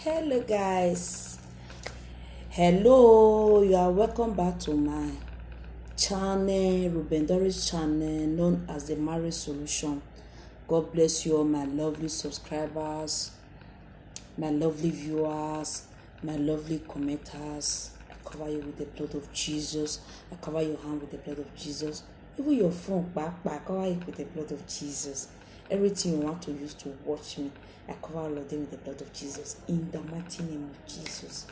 Hello guys, hello, you are welcome back to my channel, Ruben Doris channel, known as the Marriage Solution. God bless you all, my lovely subscribers, my lovely viewers, my lovely commenters. I cover you with the blood of Jesus. I cover your hand with the blood of Jesus. Even your phone, back, I cover it with the blood of Jesus. Everything you want to use to watch me, I cover all of them with the blood of Jesus. In the mighty name of Jesus.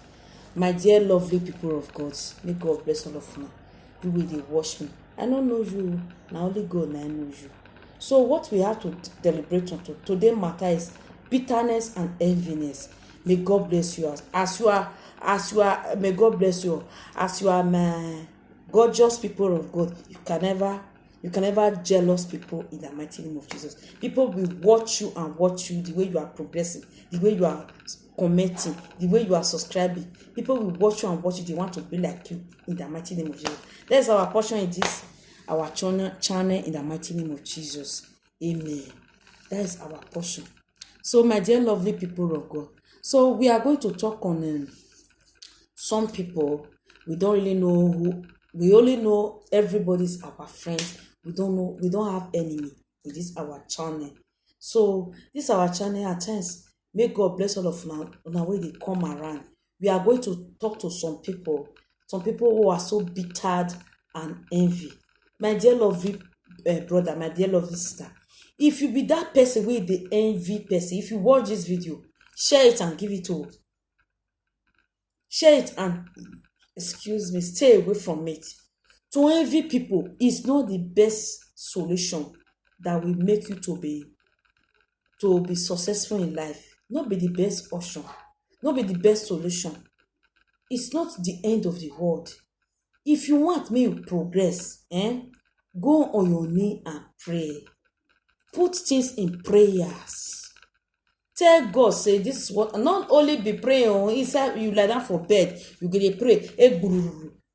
My dear lovely people of God, may God bless all of you. You will dey watch me. I don't know you. Now only God now knows you. So what we have to deliberate on today matter is bitterness and enviness. May God bless you may God bless you as you are my gorgeous people of God. You can never jealous people in the mighty name of Jesus. People will watch you and watch you the way you are progressing, the way you are commenting, the way you are subscribing. People will watch you and watch you. They want to be like you in the mighty name of Jesus. That's our portion in this our channel in the mighty name of Jesus. Amen. That is our portion. So my dear lovely people of God, so we are going to talk on some people we don't really know who. We only know everybody's our friends. We don't have enemy in this our channel. So this our channel at times, may God bless all of now way they come around. We are going to talk to some people who are so bittered and envy. My dear lovely brother, my dear lovely sister, if you be that person with the envy person, if you watch this video, share it and give it to share it and stay away from it. To envy people is not the best solution that will make you to be successful in life. Not be the best option, not be the best solution. It's not the end of the world. If you want me to progress, go on your knee and pray. Put things in prayers. Tell God, say this is what, not only be praying inside you lie down for bed, you go dey pray,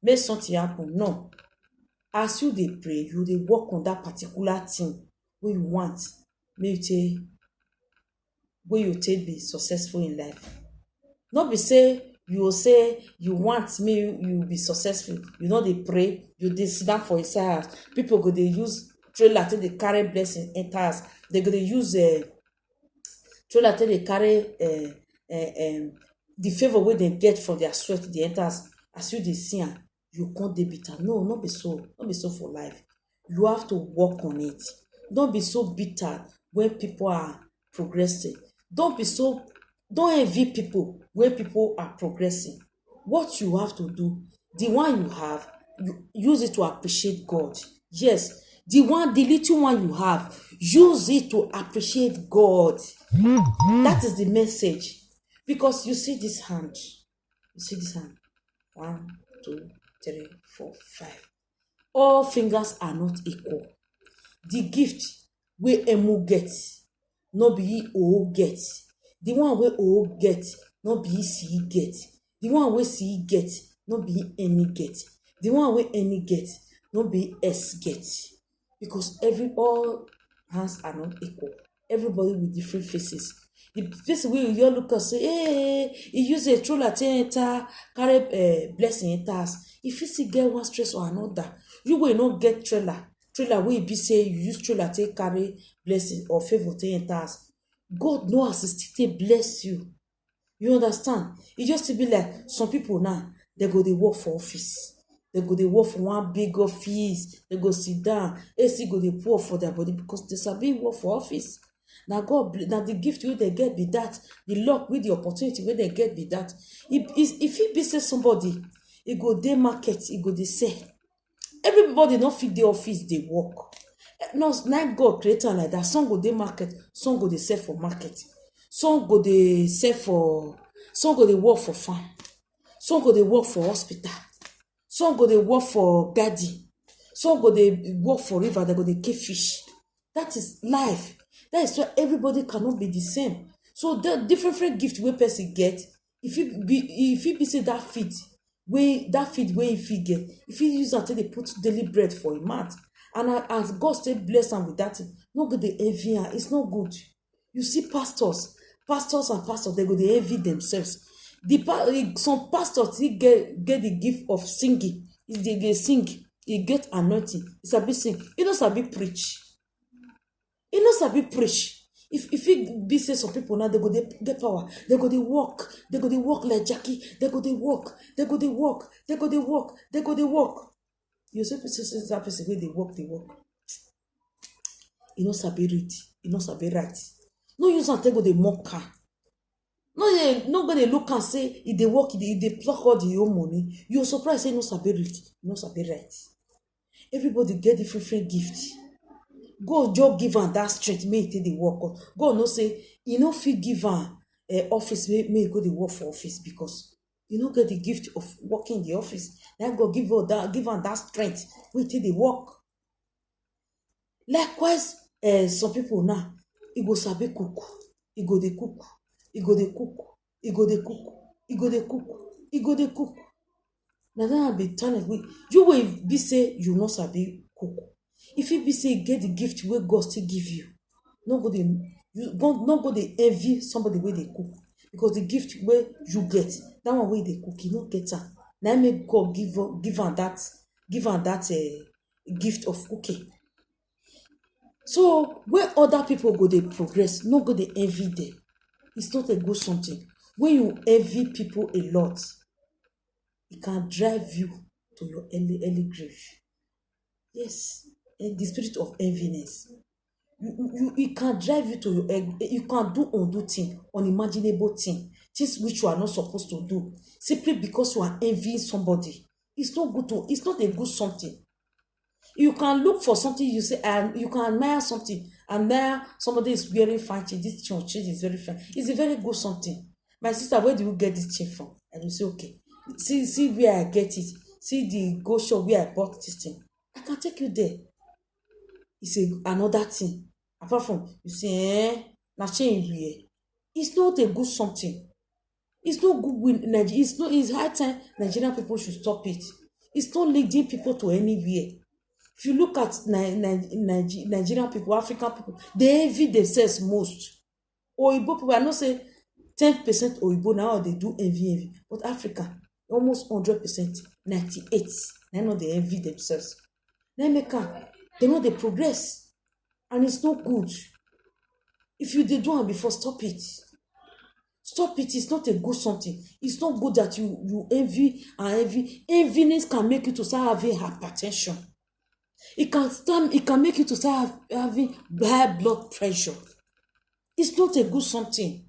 make something happen. No. As you dey pray, you dey work on that particular thing wey you want, wey you take be successful in life. No be say you say you want me you be successful, you no dey pray, you dey sit down for inside house. People go dey use trailer take dey carry blessing enter house. They go dey use trailer take dey carry the favour wey dem get from their sweat dey enter house. As you dey see am, you come dey bitter. No be so for life. You have to work on it. Don't be so bitter when people are progressing. Don't envy people when people are progressing. What you have to do, the one you have, you use it to appreciate God. Yes, the little one you have, use it to appreciate God. That is the message. Because you see this hand. 1, 2, 3, 4, 5. All fingers are not equal. The gift wey Emu get, no be he O get. The one wey O get, no be he see get. The one wey see get, no be he any get. The one wey any get, no be S get. Because all hands are not equal. Everybody with different faces. The person wey you look at say, hey, he use a troller to enter, carry blessing enter house. If you still get one stress or another, you will not get trailer wey be say you use trailer to carry blessing or favor to enter house. God know as he still bless you. You understand? It just to be like some people now, they go dey work for office. They go dey work for one big office. They go sit down. AC go dey pour for their body because they sabi work for office. Now the gift wey they get be that. The luck with the opportunity wey they get be that. If he be say somebody, he go dey market, he go dey sell. Everybody no fit dey office dey work. No, like God create am like that. Some go dey market, some go dey sell for market. Some go dey work for farm. Some go dey work for hospital. Some go dey work for garden. Some go dey work for river. They go dey catch fish. That is life. That is why everybody cannot be the same. So the different gift wey person get, if it be say that feed wey if he get, if he use am take dey put daily bread for him mouth, and as God still bless am with that thing, no go dey envy am. It's not good. You see pastors pastors and pastors, they go dey envy themselves. Some pastors he get the gift of singing. If they dey sing, he get anointing. He sabi sing. He no sabi preach. He no sabi preach. If it be say some people now, they go dey get power, they go dey walk, like Jackie, they go dey walk, they go dey walk, they go dey walk, they go dey walk. You say that person wey dey walk, he no sabi read, he no sabi write. No use am take go dey mock am. No go dey look am say e dey work, e dey pluck all the own money. You surprise say no sabi read, no sabi write. Everybody get different gift. God just give am that strength, make e take dey work. God know say e no fit give am office, make e go dey work for office, because e no get the gift of working in the office. Then God give am that strength, wey take dey work. Likewise, some people now, e go sabi cook, e go dey cook, e go dey cook, e go dey cook, e go dey cook, e go dey cook. Na that be talent wey you wey be say you no sabi cook. If it be say you get the gift wey God still give you, no go dey envy somebody wey dey cook, because the gift wey you get, that one wey dey cook, you no get am. Na make God give am that gift of cooking. So when other people go dey progress, no go dey envy them. It's not a good something. When you envy people a lot, it can drive you to your early grave. Yes, and the spirit of enviness. It can drive you to your egg. You can do undo thing, unimaginable things which you are not supposed to do, simply because you are envying somebody. It's not a good something. You can look for something, you say, and you can admire something, and now somebody is wearing fine chain. This chain is very fine. It's a very good something. My sister, where do you get this chain from? And you say, okay, see where I get it. See the go shop where I bought this thing. I can take you there. It's another thing. Apart from you say, na chain you wear. It's not a good something. It's not good with Nigeria. It's high time Nigerian people should stop it. It's not leading people to anywhere. If you look at Nigerian people, African people, they envy themselves most. Oyibo people, I know say 10% Oyibo now they do envy. But Africa, almost 100%, 98%. I know they envy themselves. They know they progress. And it's not good. If you did do it before, stop it. Stop it. It's not a good something. It's not good that you envy and envy. Enviness can make you to start having hypertension. It can make you to start having high blood pressure. It's not a good something.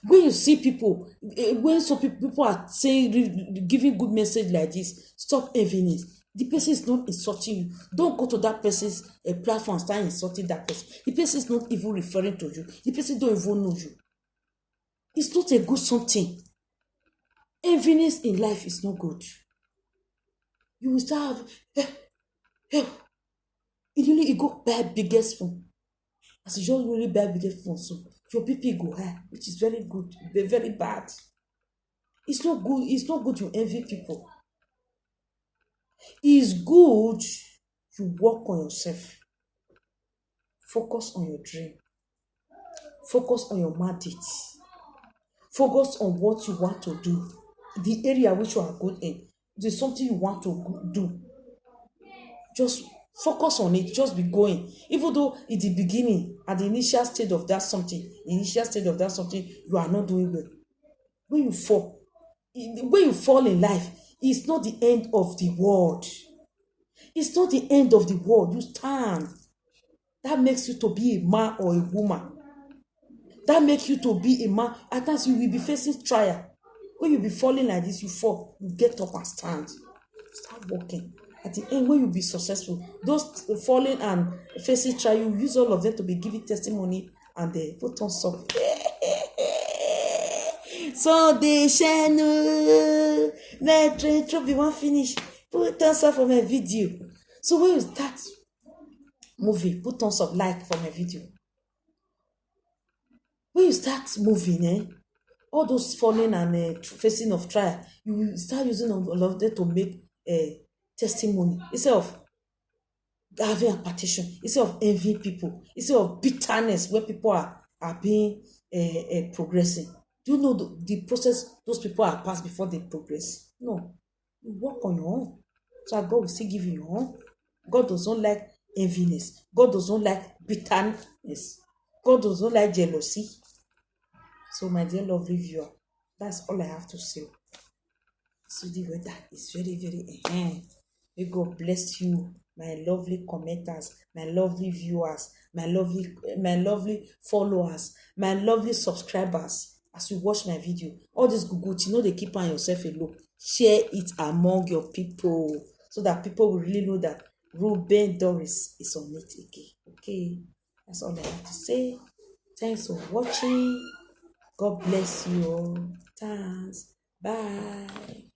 When you see people, when some people are saying, giving good message like this, stop enviness. The person is not insulting you. Don't go to that person's platform and start insulting that person. The person is not even referring to you. The person don't even know you. It's not a good something. Enviness in life is not good. You will start it go buy biggest phone. As you just really buy biggest phone, so your BP go high, which is very good, very bad. It's not good. It's not good you envy people. It's good you work on yourself. Focus on your dream. Focus on your mandate. Focus on what you want to do. The area which you are good in. There's something you want to do. Just focus on it. Just be going. Even though in the beginning, at the initial stage of that something, you are not doing well. When you fall in life, it's not the end of the world. It's not the end of the world. You stand. That makes you to be a man or a woman. That makes you to be a man. At times you will be facing trial. When you be falling like this, you fall. You get up and stand. Start walking. At the end, when you be successful, those falling and facing trial, you use all of them to be giving testimony and they put on some. So they channel. Let be one finish. Put on some for my video. So when you start moving, put on some like for my video. When you start moving, all those falling and facing of trial, you will start using all of them to make testimony. Instead of having a partition, instead of envying people, instead of bitterness where people are are being progressing. Do you know the process those people are passed before they progress? No. You work on your own. So God will still give you your own. God doesn't like enviness. God doesn't like bitterness. God doesn't like jealousy. So, my dear lovely viewer, that's all I have to say. So the weather is very, very May God bless you, my lovely commenters, my lovely viewers, my lovely followers, my lovely subscribers. As you watch my video, all this good, they keep on yourself alone. Share it among your people so that people will really know that Ruben Doris is on it again. Okay, that's all I have to say. Thanks for watching. God bless you all. Thanks. Bye.